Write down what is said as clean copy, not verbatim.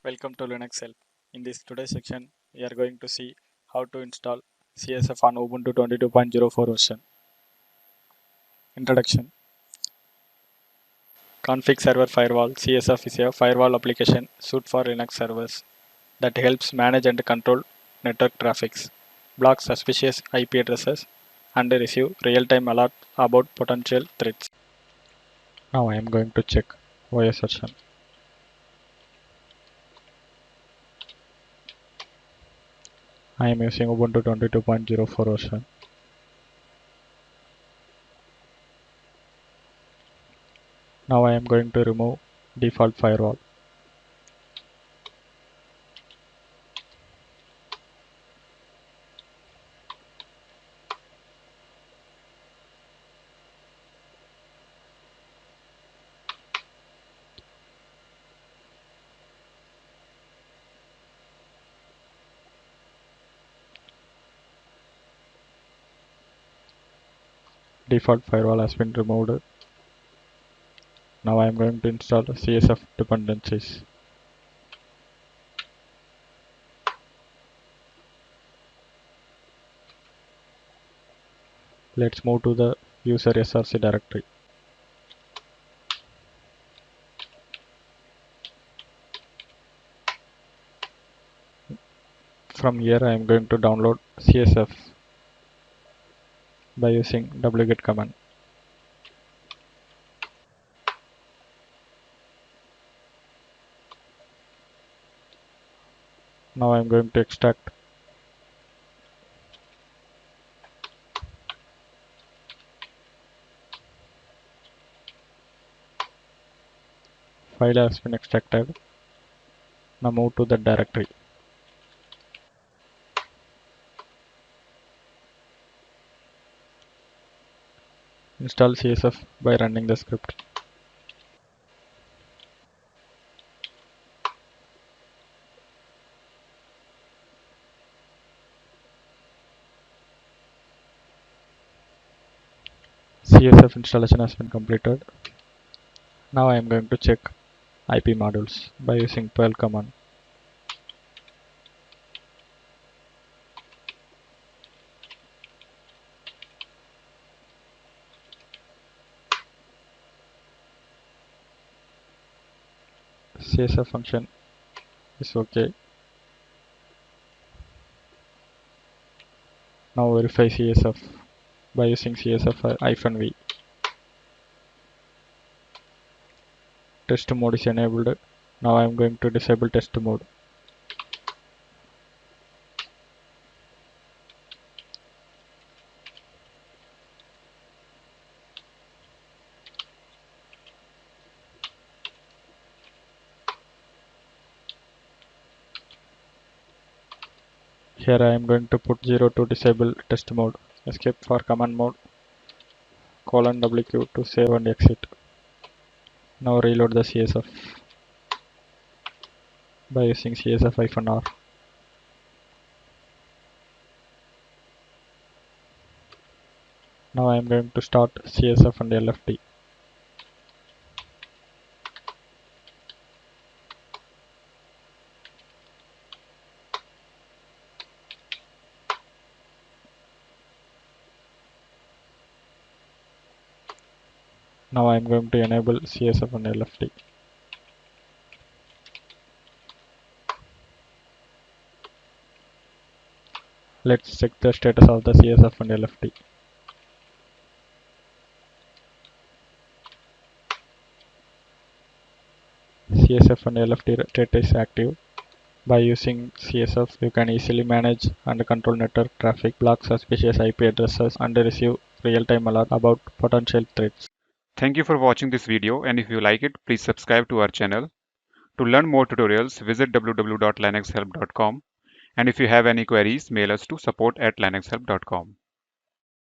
Welcome to Linux Help. In this today's section, we are going to see how to install CSF on Ubuntu 22.04 version. Introduction. ConfigServer Firewall CSF is a firewall application suited for Linux servers that helps manage and control network traffic, block suspicious IP addresses, and receive real-time alerts about potential threats. Now I am going to check OS version. I am using Ubuntu 22.04 version. Now I am going to remove default firewall. Default firewall has been removed. Now I am going to install CSF dependencies. Let's move to the user src directory. From here I am going to download CSF by using wget command. Now I am going to extract file has been extracted. Now move to the directory. Install CSF by running the script. CSF installation has been completed. Now I am going to check IP modules by using perl command. CSF function is okay. Now verify CSF by using CSF-v. Test mode is enabled. Now I am going to disable test mode. Here I am going to put 0 to disable test mode. Escape for command mode. :WQ to save and exit. Now reload the CSF by using CSF-R. Now I am going to start CSF and LFD. Now I am going to enable CSF and LFD. Let's check the status of the CSF and LFD. CSF and LFD state is active. By using CSF, you can easily manage and control network traffic, block suspicious IP addresses, and receive real-time alert about potential threats. Thank you for watching this video, and if you like it, please subscribe to our channel. To learn more tutorials, visit www.linuxhelp.com, and if you have any queries, mail us to support@linuxhelp.com.